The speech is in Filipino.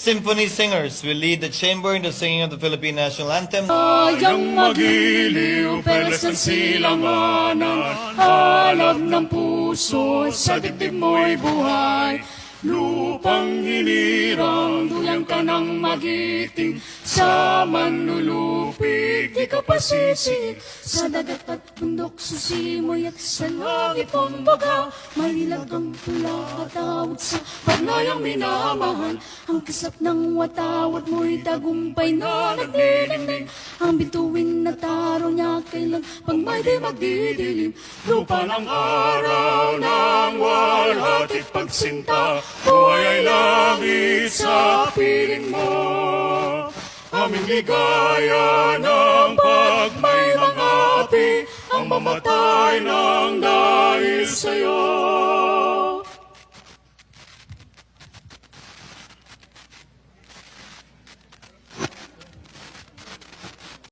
symphony singers will lead the chamber in the singing of the Philippine National Anthem. Ayang magiliw, perlas ng silanganan, alab ng puso, sa dibdib mo'y buhay. Lupang hinirang, duyang ka ng magiting, sa manlulupig, di ka pasisig. Sa dagat at bundok, susimoy at sa langit mong baga, malilag ang tula at tawag sa paglayang minamahal. Ang kisap ng watawat mo'y tagumpay na nagniningning, ang bituin na taro niya kailan pag may di magdidilim. Lupa ng araw ng walhatit pagsinta, buhay ay langit sa piling mo. Aming ligaya ng pag may mga api, ang mamatay ng dahil sa'yo.